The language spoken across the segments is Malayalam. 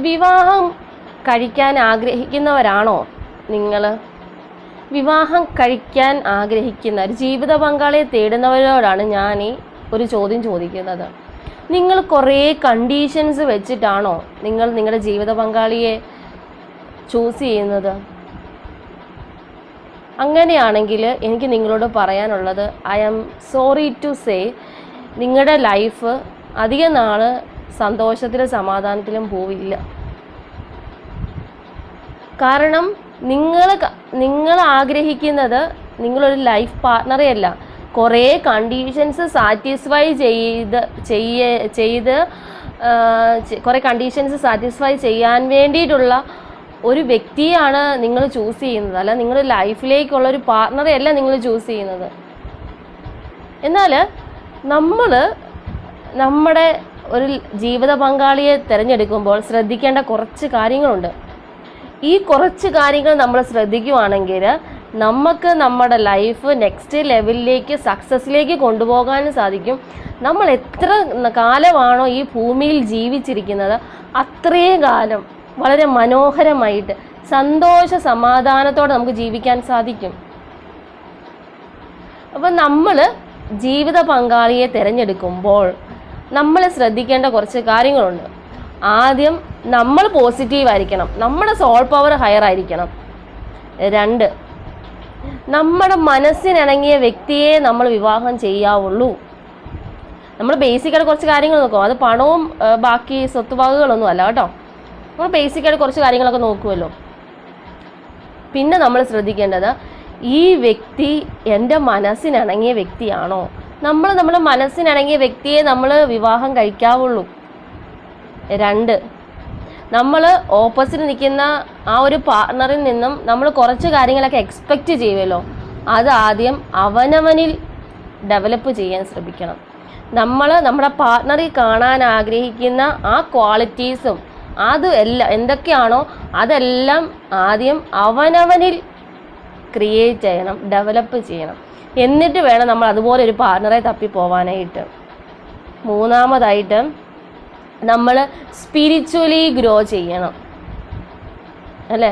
വിവാഹം കഴിക്കാൻ ആഗ്രഹിക്കുന്നവരാണോ നിങ്ങൾ? വിവാഹം കഴിക്കാൻ ആഗ്രഹിക്കുന്ന ഒരു ജീവിത പങ്കാളിയെ തേടുന്നവരോടാണ് ഞാൻ ഈ ഒരു ചോദ്യം ചോദിക്കുന്നത്. നിങ്ങൾ കുറേ കണ്ടീഷൻസ് വെച്ചിട്ടാണോ നിങ്ങൾ നിങ്ങളുടെ ജീവിത പങ്കാളിയെ ചൂസ് ചെയ്യുന്നത്? അങ്ങനെയാണെങ്കിൽ എനിക്ക് നിങ്ങളോട് പറയാനുള്ളത്, I am sorry to say, നിങ്ങളുടെ ലൈഫ് അധിക നാൾ സന്തോഷത്തിലും സമാധാനത്തിലും പോവില്ല. കാരണം നിങ്ങൾ ആഗ്രഹിക്കുന്നത് നിങ്ങളൊരു ലൈഫ് പാർട്ട്ണറെയല്ല, കുറേ കണ്ടീഷൻസ് സാറ്റിസ്ഫൈ കുറേ കണ്ടീഷൻസ് സാറ്റിസ്ഫൈ ചെയ്യാൻ വേണ്ടിയിട്ടുള്ള ഒരു വ്യക്തിയാണ് നിങ്ങൾ ചൂസ് ചെയ്യുന്നത്. അല്ല, നിങ്ങളുടെ ലൈഫിലേക്കുള്ള ഒരു പാർട്ട്ണറെ അല്ല നിങ്ങൾ ചൂസ് ചെയ്യുന്നത്. എന്നാൽ നമ്മൾ നമ്മുടെ ഒരു ജീവിത പങ്കാളിയെ തിരഞ്ഞെടുക്കുമ്പോൾ ശ്രദ്ധിക്കേണ്ട കുറച്ച് കാര്യങ്ങളുണ്ട്. ഈ കുറച്ച് കാര്യങ്ങൾ നമ്മൾ ശ്രദ്ധിക്കുവാണെങ്കിൽ നമുക്ക് നമ്മുടെ ലൈഫ് നെക്സ്റ്റ് ലെവലിലേക്ക്, സക്സസ്സിലേക്ക് കൊണ്ടുപോകാനും സാധിക്കും. നമ്മൾ എത്ര കാലമാണോ ഈ ഭൂമിയിൽ ജീവിച്ചിരിക്കുന്നത് അത്രയും കാലം വളരെ മനോഹരമായിട്ട് സന്തോഷ സമാധാനത്തോടെ നമുക്ക് ജീവിക്കാൻ സാധിക്കും. അപ്പം നമ്മൾ ജീവിത പങ്കാളിയെ തിരഞ്ഞെടുക്കുമ്പോൾ നമ്മൾ ശ്രദ്ധിക്കേണ്ട കുറച്ച് കാര്യങ്ങളുണ്ട്. ആദ്യം, നമ്മൾ പോസിറ്റീവായിരിക്കണം, നമ്മുടെ സോൾ പവർ ഹയർ ആയിരിക്കണം. 2, നമ്മുടെ മനസ്സിനിണങ്ങിയ വ്യക്തിയെ നമ്മൾ വിവാഹം ചെയ്യാവുള്ളൂ. നമ്മൾ ബേസിക്കായിട്ട് കുറച്ച് കാര്യങ്ങൾ നോക്കും. അത് പണവും ബാക്കി സ്വത്തുവകകളൊന്നും അല്ല കേട്ടോ. നമ്മൾ ബേസിക്കായിട്ട് കുറച്ച് കാര്യങ്ങളൊക്കെ നോക്കുമല്ലോ. പിന്നെ നമ്മൾ ശ്രദ്ധിക്കേണ്ടത്, ഈ വ്യക്തി എൻ്റെ മനസ്സിനിണങ്ങിയ വ്യക്തിയാണോ? നമ്മുടെ മനസ്സിനിണങ്ങിയ വ്യക്തിയെ നമ്മൾ വിവാഹം കഴിക്കാവുള്ളൂ. 2, നമ്മൾ ഓപ്പോസിറ്റ് നിൽക്കുന്ന ആ ഒരു പാർട്ട്ണറിൽ നിന്നും നമ്മൾ കുറച്ച് കാര്യങ്ങളൊക്കെ എക്സ്പെക്റ്റ് ചെയ്യുമല്ലോ, അത് ആദ്യം അവനവനിൽ ഡെവലപ്പ് ചെയ്യാൻ ശ്രമിക്കണം. നമ്മുടെ പാർട്ട്ണറിൽ കാണാൻ ആഗ്രഹിക്കുന്ന ആ ക്വാളിറ്റീസും എന്തൊക്കെയാണോ അതെല്ലാം ആദ്യം അവനവനിൽ ക്രിയേറ്റ് ചെയ്യണം, ഡെവലപ്പ് ചെയ്യണം. എന്നിട്ട് വേണം നമ്മൾ അതുപോലെ ഒരു പാർട്ട്ണറെ തപ്പി പോവാനായിട്ട്. 3ാമതായിട്ട്, നമ്മൾ സ്പിരിച്വലി ഗ്രോ ചെയ്യണം അല്ലേ.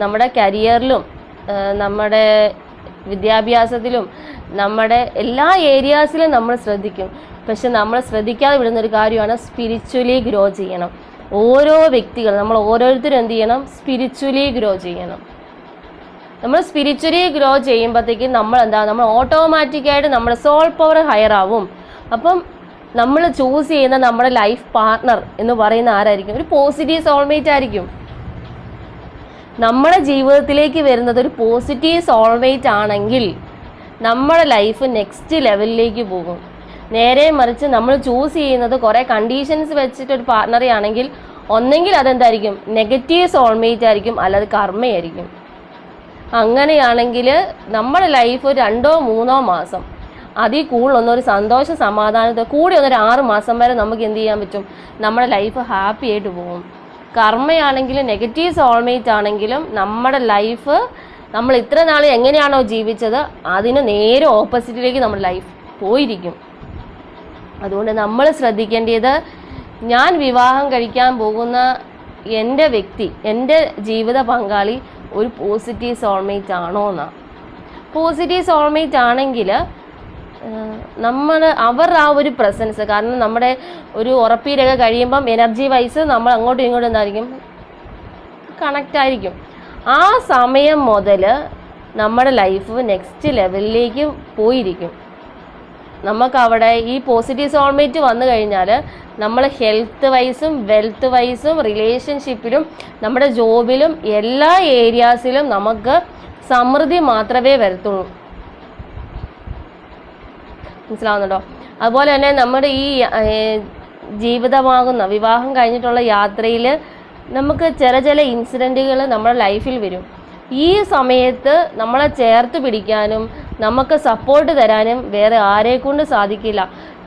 നമ്മുടെ കരിയറിലും നമ്മുടെ വിദ്യാഭ്യാസത്തിലും നമ്മുടെ എല്ലാ ഏരിയാസിലും നമ്മൾ ശ്രദ്ധിക്കും. പക്ഷെ നമ്മൾ ശ്രദ്ധിക്കാതെ വിടുന്നൊരു കാര്യമാണ് സ്പിരിച്വലി ഗ്രോ ചെയ്യണം. ഓരോ വ്യക്തികൾ, നമ്മൾ ഓരോരുത്തരും എന്ത് ചെയ്യണം? സ്പിരിച്വലി ഗ്രോ ചെയ്യണം. നമ്മൾ സ്പിരിച്വലി ഗ്രോ ചെയ്യുമ്പോഴത്തേക്കും നമ്മൾ ഓട്ടോമാറ്റിക്കായിട്ട് നമ്മുടെ സോൾ പവർ ഹയർ ആവും. അപ്പം നമ്മൾ ചൂസ് ചെയ്യുന്ന നമ്മുടെ ലൈഫ് പാർട്ട്ണർ എന്ന് പറയുന്ന ആരായിരിക്കും? ഒരു പോസിറ്റീവ് സോൾമേറ്റ് ആയിരിക്കും. നമ്മുടെ ജീവിതത്തിലേക്ക് വരുന്നത് ഒരു പോസിറ്റീവ് സോൾമേറ്റ് ആണെങ്കിൽ നമ്മുടെ ലൈഫ് നെക്സ്റ്റ് ലെവലിലേക്ക് പോകും. നേരെ മറിച്ച് നമ്മൾ ചൂസ് ചെയ്യുന്നത് കുറേ കണ്ടീഷൻസ് വെച്ചിട്ടൊരു പാർട്ട്ണറെ ആണെങ്കിൽ ഒന്നെങ്കിൽ അതെന്തായിരിക്കും? നെഗറ്റീവ് സോൾമേറ്റ് ആയിരിക്കും, അല്ലാതെ കർമ്മയായിരിക്കും. അങ്ങനെയാണെങ്കിൽ നമ്മുടെ ലൈഫ് 2-3 മാസം അതിൽ കൂടുതലൊന്നും ഒരു സന്തോഷ സമാധാനത്തെ കൂടി ഒരു 6 മാസം വരെ നമുക്ക് എന്ത് ചെയ്യാൻ പറ്റും? നമ്മുടെ ലൈഫ് ഹാപ്പി ആയിട്ട് പോകും. കർമ്മയാണെങ്കിലും നെഗറ്റീവ് സോൾമേറ്റ് ആണെങ്കിലും നമ്മുടെ ലൈഫ് നമ്മൾ ഇത്ര നാൾ എങ്ങനെയാണോ ജീവിച്ചത് അതിന് നേരെ ഓപ്പോസിറ്റിലേക്ക് നമ്മുടെ ലൈഫ് പോയിരിക്കും. അതുകൊണ്ട് നമ്മൾ ശ്രദ്ധിക്കേണ്ടത്, ഞാൻ വിവാഹം കഴിക്കാൻ പോകുന്ന എൻ്റെ വ്യക്തി, എൻ്റെ ജീവിത പങ്കാളി ഒരു പോസിറ്റീവ് സോൾമേറ്റ് ആണോ എന്നാണ്. പോസിറ്റീവ് സോൾമേറ്റ് ആണെങ്കിൽ അവരുടെ ആ ഒരു പ്രസൻസ്, കാരണം നമ്മുടെ ഒരു ഉറപ്പീരൊക്കെ കഴിയുമ്പം എനർജി വൈസ് നമ്മൾ അങ്ങോട്ടും ഇങ്ങോട്ടും എന്തായിരിക്കും? കണക്റ്റ് ആയിരിക്കും. ആ സമയം മുതൽ നമ്മുടെ ലൈഫ് നെക്സ്റ്റ് ലെവലിലേക്ക് പോയിരിക്കും. നമുക്കവിടെ ഈ പോസിറ്റീവ് സോൾമേറ്റ് വന്നു കഴിഞ്ഞാൽ നമ്മൾ ഹെൽത്ത് വൈസും വെൽത്ത് വൈസും റിലേഷൻഷിപ്പിലും നമ്മുടെ ജോബിലും എല്ലാ ഏരിയാസിലും നമുക്ക് സമൃദ്ധി മാത്രമേ വരത്തുള്ളൂ. മനസ്സിലാവുന്നുണ്ടോ? അതുപോലെ തന്നെ നമ്മുടെ ഈ ജീവിതമാകുന്ന വിവാഹം കഴിഞ്ഞിട്ടുള്ള യാത്രയിൽ നമുക്ക് ചില ഇൻസിഡൻറ്റുകൾ നമ്മുടെ ലൈഫിൽ വരും. ഈ സമയത്ത് നമ്മളെ ചേർത്ത് പിടിക്കാനും നമുക്ക് സപ്പോർട്ട് തരാനും വേറെ ആരെക്കൊണ്ട് സാധിക്കില്ല.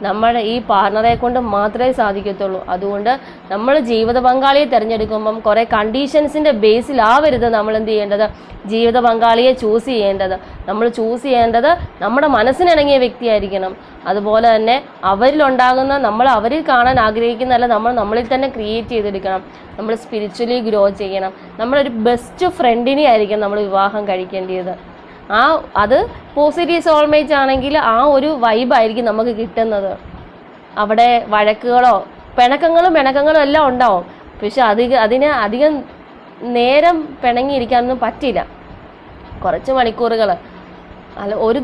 നമ്മുടെ ഈ പാർട്ണറെ കൊണ്ട് മാത്രമേ സാധിക്കത്തുള്ളൂ. അതുകൊണ്ട് നമ്മൾ ജീവിത പങ്കാളിയെ തിരഞ്ഞെടുക്കുമ്പം കുറേ കണ്ടീഷൻസിൻ്റെ ബേസിലാവരുത് നമ്മൾ എന്ത് ചെയ്യേണ്ടത്, ജീവിത പങ്കാളിയെ ചൂസ് ചെയ്യേണ്ടത്. നമ്മൾ ചൂസ് ചെയ്യേണ്ടത് നമ്മുടെ മനസ്സിനിണങ്ങിയ വ്യക്തിയായിരിക്കണം. അതുപോലെ തന്നെ അവരിലുണ്ടാകുന്ന, നമ്മൾ അവരിൽ കാണാൻ ആഗ്രഹിക്കുന്നതല്ല, നമ്മൾ നമ്മളിൽ തന്നെ ക്രിയേറ്റ് ചെയ്തെടുക്കണം. നമ്മൾ സ്പിരിച്വലി ഗ്രോ ചെയ്യണം. നമ്മളൊരു ബെസ്റ്റ് ഫ്രണ്ടിനെ ആയിരിക്കും നമ്മൾ വിവാഹം കഴിക്കേണ്ടത്. അത് പോസിറ്റീവ് സോൾമേറ്റ് ആണെങ്കിൽ ആ ഒരു വൈബായിരിക്കും നമുക്ക് കിട്ടുന്നത്. അവിടെ വഴക്കുകളോ പിണക്കങ്ങളും എല്ലാം ഉണ്ടാവും. പക്ഷെ അതിന് അധികം നേരം പിണങ്ങിയിരിക്കാനൊന്നും പറ്റില്ല. കുറച്ച് മണിക്കൂറുകൾ, അല്ല ഒരു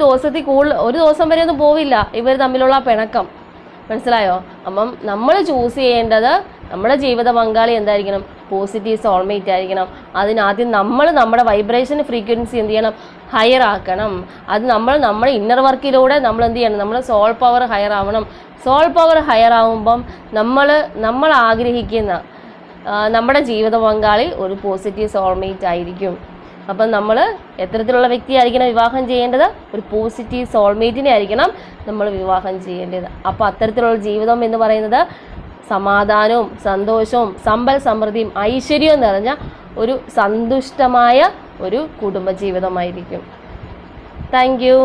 ദിവസം വരെ ഒന്നും പോവില്ല ഇവർ തമ്മിലുള്ള പിണക്കം. മനസ്സിലായോ? അപ്പം നമ്മൾ ചൂസ് ചെയ്യേണ്ടത് നമ്മുടെ ജീവിത പങ്കാളി എന്തായിരിക്കണം, പോസിറ്റീവ് സോൾമേറ്റ് ആയിരിക്കണം. അതിനാദ്യം നമ്മൾ നമ്മുടെ വൈബ്രേഷൻ ഫ്രീക്വൻസി എന്ത് ചെയ്യണം, ഹയർ ആക്കണം. അത് നമ്മുടെ ഇന്നർ വർക്കിലൂടെ നമ്മൾ എന്ത് ചെയ്യണം, നമ്മൾ സോൾ പവർ ഹയർ ആവണം. സോൾ പവർ ഹയർ ആവുമ്പം നമ്മൾ ആഗ്രഹിക്കുന്ന നമ്മുടെ ജീവിത പങ്കാളി ഒരു പോസിറ്റീവ് സോൾമേറ്റ് ആയിരിക്കും. അപ്പം നമ്മൾ എത്തരത്തിലുള്ള വ്യക്തിയായിരിക്കണം വിവാഹം ചെയ്യേണ്ടത്, ഒരു പോസിറ്റീവ് സോൾമേറ്റിനെ ആയിരിക്കണം നമ്മൾ വിവാഹം ചെയ്യേണ്ടത്. അപ്പോൾ അത്തരത്തിലുള്ള ജീവിതം എന്ന് പറയുന്നത് സമാധാനവും സന്തോഷവും സമ്പൽ സമൃദ്ധിയും ഐശ്വര്യവും നിറഞ്ഞ ഒരു സന്തുഷ്ടമായ ഒരു കുടുംബജീവിതമായിരിക്കും. Thank you.